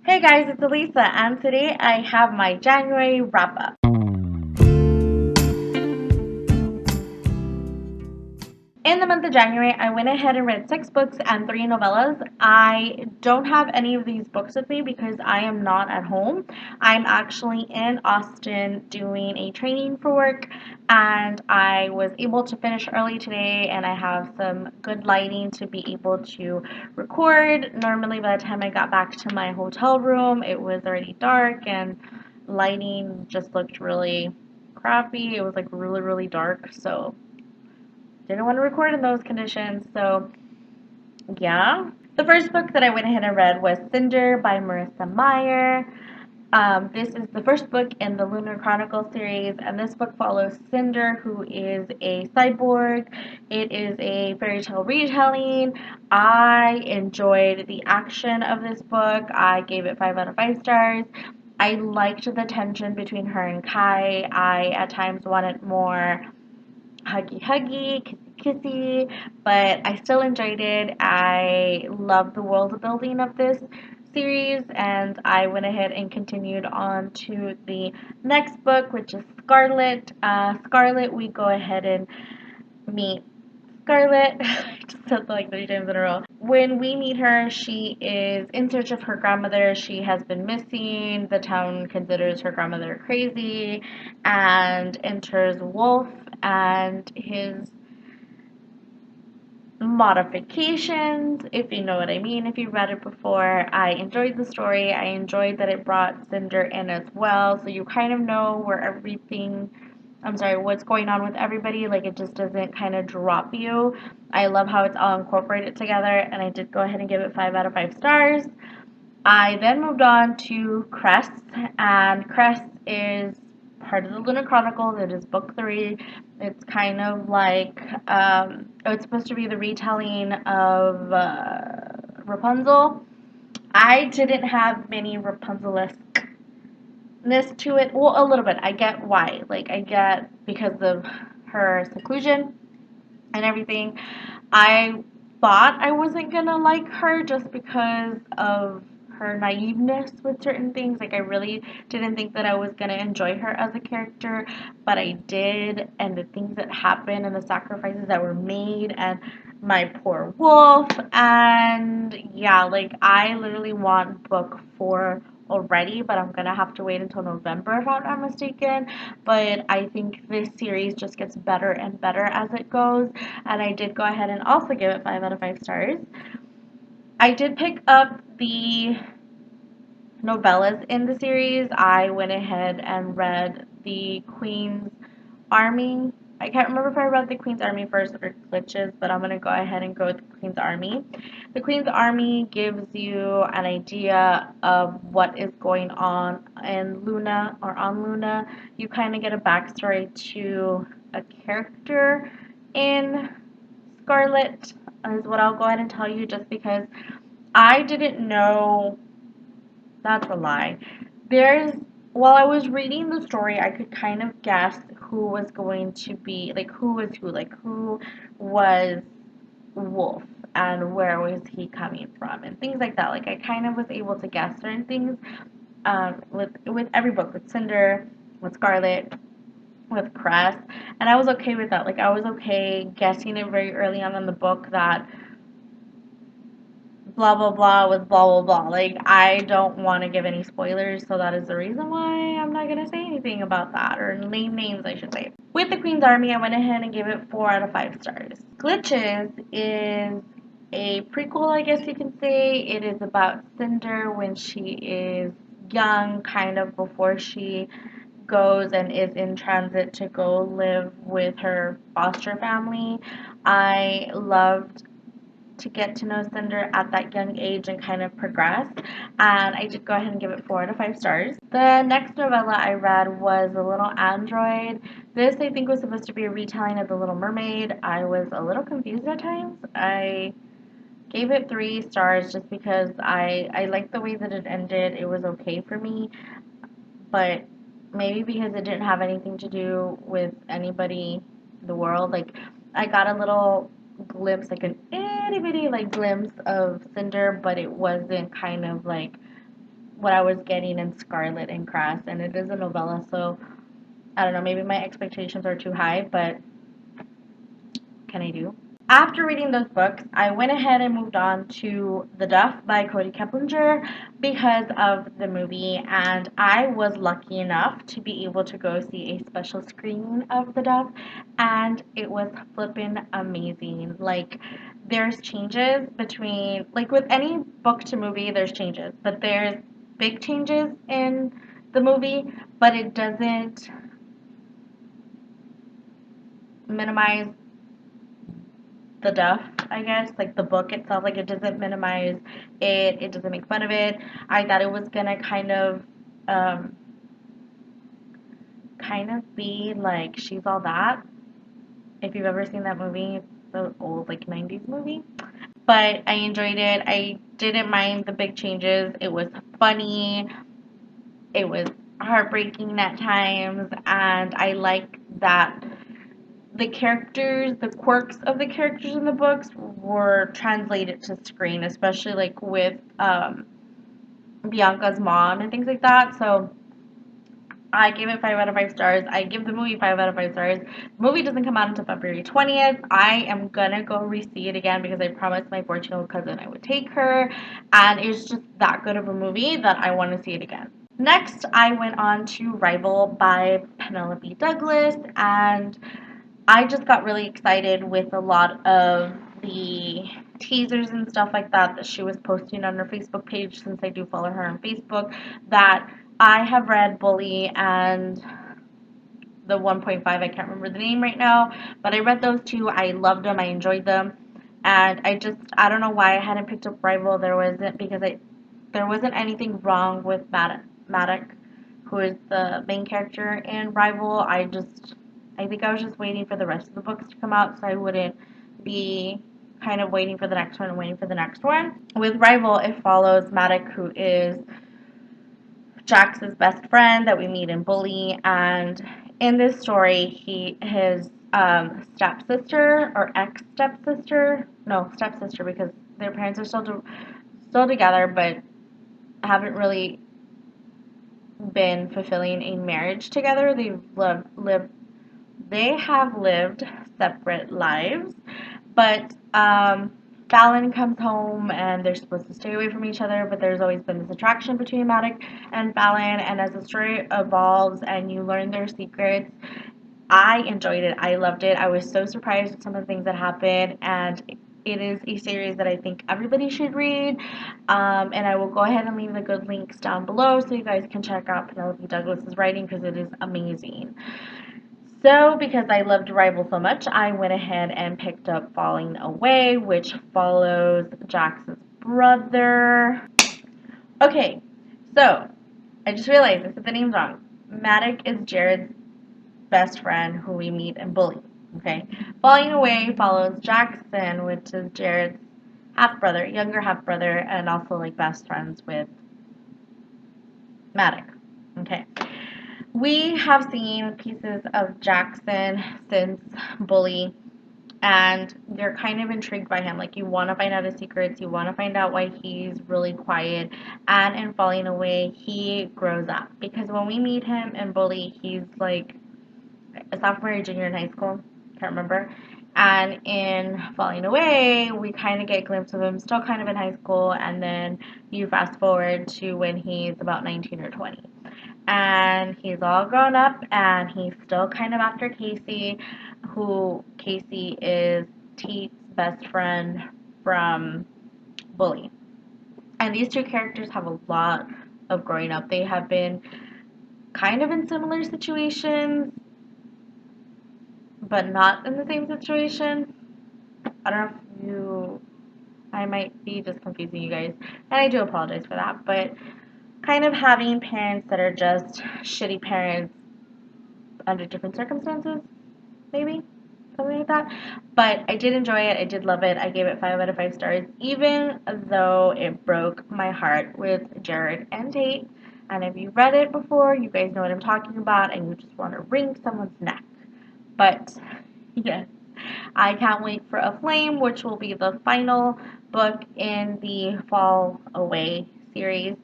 Hey guys, it's Elisa, and today I have my January wrap up. In the month of January, I went ahead and read 6 books and 3 novellas. I don't have any of these books with me because I am not at home. I'm actually in Austin doing a training for work, and I was able to finish early today, and I have some good lighting to be able to record. Normally, by the time I got back to my hotel room, it was already dark, and lighting just looked really crappy. It was like really, really dark, so didn't want to record in those conditions, so yeah. The first book that I went ahead and read was Cinder by Marissa Meyer. This is the first book in the Lunar Chronicle series, and this book follows Cinder, who is a cyborg. It is a fairy tale retelling. I enjoyed the action of this book. I gave it 5 out of 5 stars. I liked the tension between her and Kai. I at times wanted more huggy huggy, kissy kissy, but I still enjoyed it. I love the world building of this series, and I went ahead and continued on to the next book, which is Scarlet. Scarlet, we go ahead and meet Scarlet. I just said that like 3 times in a row. When we meet her, she is in search of her grandmother. She has been missing. The town considers her grandmother crazy, and enters Wolf and his modifications, if you know what I mean, if you've read it before. I enjoyed the story. I enjoyed that it brought Cinder in as well, so you kind of know where what's going on with everybody. Like, it just doesn't kind of drop you. I love how it's all incorporated together, and I did go ahead and give it 5 out of 5 stars. I then moved on to Cress, and Cress is part of the Lunar Chronicles. It is book 3. It's kind of like, it's supposed to be the retelling of Rapunzel. I didn't have many Rapunzel-esque to it. Well, a little bit. I get why. Like, I get because of her seclusion and everything. I thought I wasn't gonna like her just because of her naiveness with certain things. Like, I really didn't think that I was gonna enjoy her as a character, but I did, and the things that happened and the sacrifices that were made, and my poor wolf, and yeah, like, I literally want book 4 already, but I'm gonna have to wait until November if I'm not mistaken. But I think this series just gets better and better as it goes, and I did go ahead and also give it 5 out of 5 stars. I did pick up the novellas in the series. I went ahead and read The Queen's Army. I can't remember if I read The Queen's Army first or Glitches, but I'm going to go ahead and go with The Queen's Army. The Queen's Army gives you an idea of what is going on in Luna or on Luna. You kind of get a backstory to a character in Scarlet, is what I'll go ahead and tell you, just because I didn't know. That's a lie. There's, while I was reading the story, I could kind of guess who was going to be, like, who was who, like, who was Wolf and where was he coming from and things like that. Like, I kind of was able to guess certain things with every book, with Cinder, with Scarlet, with Cress, and I was okay with that. Like, I was okay guessing it very early on in the book that blah blah blah with blah blah blah. Like, I don't want to give any spoilers, so that is the reason why I'm not gonna say anything about that, or name names, I should say. With the Queen's Army, I went ahead and gave it 4 out of 5 stars. Glitches is a prequel, I guess you can say. It is about Cinder when she is young, kind of before she goes and is in transit to go live with her foster family. I loved to get to know Cinder at that young age and kind of progress. And I did go ahead and give it 4 out of 5 stars. The next novella I read was The Little Android. This, I think, was supposed to be a retelling of The Little Mermaid. I was a little confused at times. I gave it 3 stars just because I liked the way that it ended. It was okay for me, but maybe because it didn't have anything to do with anybody in the world. Like, I got a little glimpse, like an itty bitty like glimpse of Cinder, but it wasn't kind of like what I was getting in Scarlet and Cress, and it is a novella, so I don't know, maybe my expectations are too high, but can I do? After reading those books, I went ahead and moved on to The Duff by Kody Keplinger because of the movie, and I was lucky enough to be able to go see a special screening of The Duff, and it was flippin' amazing. Like, there's changes between, like, with any book to movie, there's changes, but there's big changes in the movie, but it doesn't minimize the Duff, I guess, like the book itself, like it doesn't minimize it, it doesn't make fun of it. I thought it was gonna um, kind of be like She's All That. If you've ever seen that movie, it's the old like 90s movie. But I enjoyed it. I didn't mind the big changes. It was funny. It was heartbreaking at times, and I like that the characters, the quirks of the characters in the books were translated to screen, especially like with Bianca's mom and things like that. So I gave it 5 out of 5 stars. I give the movie 5 out of 5 stars. The movie doesn't come out until February 20th. I am gonna go re-see it again because I promised my 14-year-old cousin I would take her, and it's just that good of a movie that I want to see it again. Next, I went on to Rival by Penelope Douglas, and I just got really excited with a lot of the teasers and stuff like that she was posting on her Facebook page, since I do follow her on Facebook, that I have read Bully and the 1.5, I can't remember the name right now, but I read those two. I loved them. I enjoyed them. And I don't know why I hadn't picked up Rival. There wasn't anything wrong with Maddox, who is the main character in Rival. I think I was just waiting for the rest of the books to come out so I wouldn't be kind of waiting for the next one and waiting for the next one. With Rival, it follows Maddox, who is Jax's best friend that we meet in Bully, and in this story, his stepsister or ex stepsister, no stepsister, because their parents are still together, but haven't really been fulfilling a marriage together. They have lived separate lives, but Fallon comes home and they're supposed to stay away from each other, but there's always been this attraction between Maddox and Fallon, and as the story evolves and you learn their secrets, I enjoyed it. I loved it. I was so surprised at some of the things that happened, and it is a series that I think everybody should read. And I will go ahead and leave the good links down below so you guys can check out Penelope Douglas's writing because it is amazing. So, because I loved Rival so much, I went ahead and picked up Falling Away, which follows Jax's brother. Okay, so I just realized I said the names wrong. Maddox is Jared's best friend who we meet in Bully. Okay, Falling Away follows Jackson, which is Jared's half brother, younger half brother, and also like best friends with Maddox. Okay. We have seen pieces of Jackson since Bully, and you're kind of intrigued by him. Like, you want to find out his secrets, you want to find out why he's really quiet, and in Falling Away, he grows up. Because when we meet him in Bully, he's like a sophomore or junior in high school, can't remember. And in Falling Away, we kind of get a glimpse of him still kind of in high school, and then you fast forward to when he's about 19 or 20. And he's all grown up, and he's still kind of after Casey, who Casey is Teet's best friend from Bully. And these two characters have a lot of growing up. They have been kind of in similar situations, but not in the same situation. I don't know if I might be just confusing you guys, and I do apologize for that, but kind of having parents that are just shitty parents under different circumstances, maybe, something like that. But I did enjoy it. I did love it. I gave it 5 out of 5 stars, even though it broke my heart with Jared and Tate. And if you've read it before, you guys know what I'm talking about, and you just want to wring someone's neck. But, yes, I can't wait for Aflame, which will be the final book in the Fall Away series.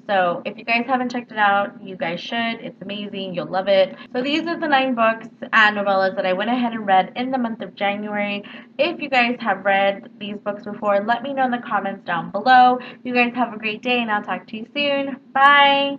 So if you guys haven't checked it out, you guys should. It's amazing. You'll love it. So these are the 9 books and novellas that I went ahead and read in the month of January. If you guys have read these books before, let me know in the comments down below. You guys have a great day, and I'll talk to you soon. Bye!